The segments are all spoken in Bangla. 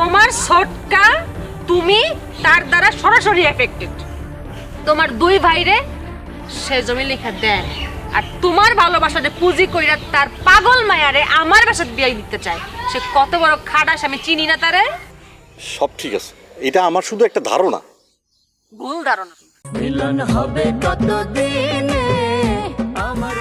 তোমার ছোটকা তুমি তার দ্বারা সরাসরি এফেক্টেড। তোমার দুই ভাইরে সে জমি লেখা দেয়, আর তোমার ভালোবাসাতে পুঁজি কইরা তার পাগল মায়ারে আমার বাসায় বিয়ে দিতে চায়। সে কত বড় খাটাস আমি চিনি না তারে। সব ঠিক আছে, এটা আমার শুধু একটা ধারণা। ভুল ধারণা। মিলন হবে কতদিনে আমার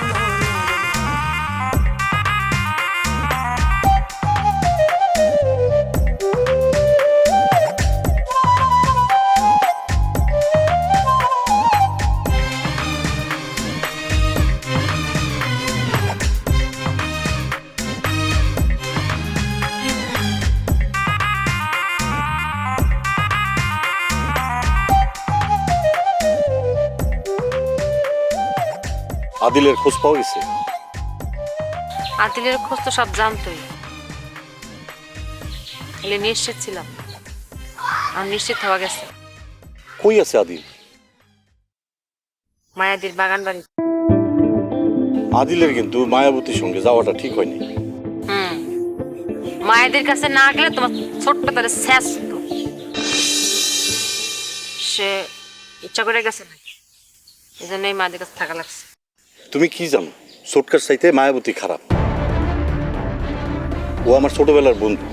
আদিলের খোঁজ পাওয়া গেছে? আদিলের খোঁজ তো সব জানতোই, এলে নিশ্চিত ছিলাম। আর নিশ্চিত হওয়া গেছে কই আছে আদিল? মায়াদির বাগান বাড়ি। আদিলের কিন্তু মায়াবতীর সঙ্গে যাওয়াটা ঠিক হয়নি। মায়েদের কাছে না গেলে তোমার ছোট্ট তারে শেষ তো। সে ইচ্ছা করে গেছে নাকি, এই জন্যই মায়েদের কাছে থাকা লাগছে। তুমি কি জানো ছোটকার চাইতে মায়াবতী খারাপ? ও আমার ছোটবেলার বন্ধু,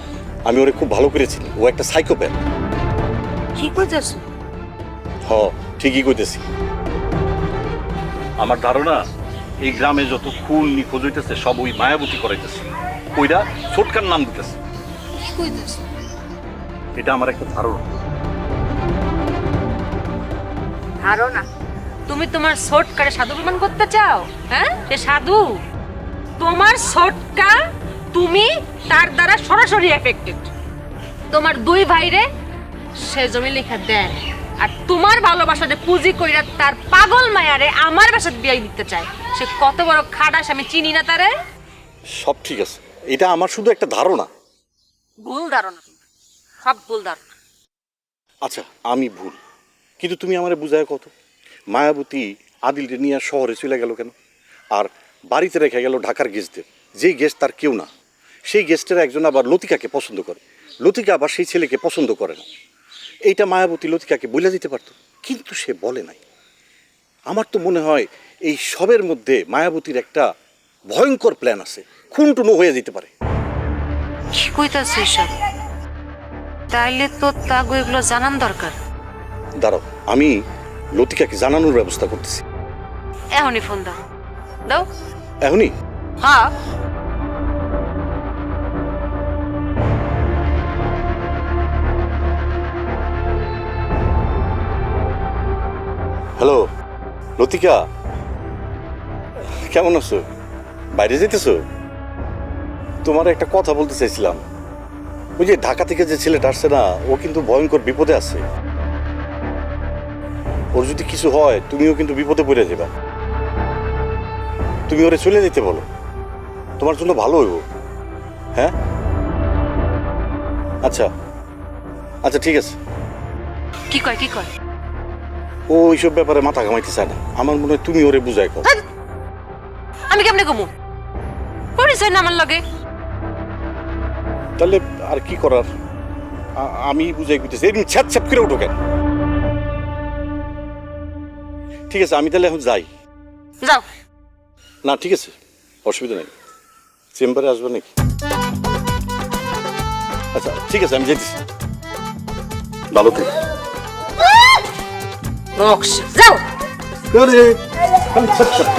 আমি ওরে খুব ভালো করে চিনি। ও একটা সাইকোপ্যাথ। কি করতেছ? ঠিকই কইতেছি। আমার ধারণা এই গ্রামে যত খুন নিখোঁজ হইতেছে সব ওই মায়াবতী করাইতেছে, ওইটা ছোটকার নাম দিতেছে। কি কইতেছ? এটা আমার একটা ধারণা। ধারণা? তুমি তোমার ছোটকারে সাধু প্রমাণ করতে চাও? হ্যাঁ, সে সাধু? তোমার ছোটকা তুমি তার দ্বারা সরাসরি এফেক্টেড। তোমার দুই ভাইরে সে জমি লেখা দেয়, আর তোমার ভালোবাসাতে পুঁজি কইরা তার পাগল মায়ারে আমার বাসায় বিয়ে দিতে চায়। সে কত বড় খাটাস আমি চিনি না তারে। সব ঠিক আছে, এটা আমার শুধু একটা ধারণা। ভুল ধারণা, সব ভুল ধারণা। আচ্ছা আমি ভুল, কিন্তু তুমি আমারে বুঝায় কত? মায়াবতী আদিলকে নিয়ে শহরে চলে গেল কেন? আর বাড়িতে রেখে গেল ঢাকার গেস্টদের, যেই গেস্ট তার কেউ না। সেই গেস্টের একজন আবার লতিকাকে পছন্দ করে, লতিকা আবার সেই ছেলেকে পছন্দ করে না। এইটা মায়াবতী লতিকাকে বলে দিতে পারতো, কিন্তু সে বলে নাই। আমার তো মনে হয় এই সবের মধ্যে মায়াবতীর একটা ভয়ঙ্কর প্ল্যান আছে, খুনটুনো হয়ে যেতে পারে। কি কইতাছ এসব? তাইলে তো তাগো এগুলো জানান দরকার। দাঁড়াও, আমি লতিকাকে জানানোর ব্যবস্থা করতেছি। এখনই ফোন দাও। দাও। এখনই? হ্যাঁ। হ্যালো লতিকা, কেমন আছো? বাইরে যেতেছো? তোমার একটা কথা বলতে চাইছিলাম। ওই যে ঢাকা থেকে যে ছেলেটা আসছে না, ও কিন্তু ভয়ঙ্কর বিপদে আছে। ওর যদি কিছু হয় তুমিও কিন্তু বিপদে পড়ে যাবা। তুমি ওরে চলে যেতে বলো, তোমার জন্য ভালো হইব। হ্যাঁ আচ্ছা আচ্ছা ঠিক আছে। কি কয় কি কয়? ও ওইসব ব্যাপারে মাথা ঘামাইতে চায় না। আমার মনে হয় তুমি ওরে বুঝাই কও। আমি কেমনে কমু? পরিচয় না আমার লগে। তাহলে আর কি করার, আমি বুঝাই কইতেছি। এরকম ছ্যাপ ছ্যাপ করে উঠো কেন? ঠিক আছে আমি তাহলে এখন যাই। যাও। না ঠিক আছে, অসুবিধা নেই। চেম্বারে আসবে নাকি? আচ্ছা ঠিক আছে আমি যেতেছি। ভালো থেকে যাও। ছ্যাপ ছ্যাপ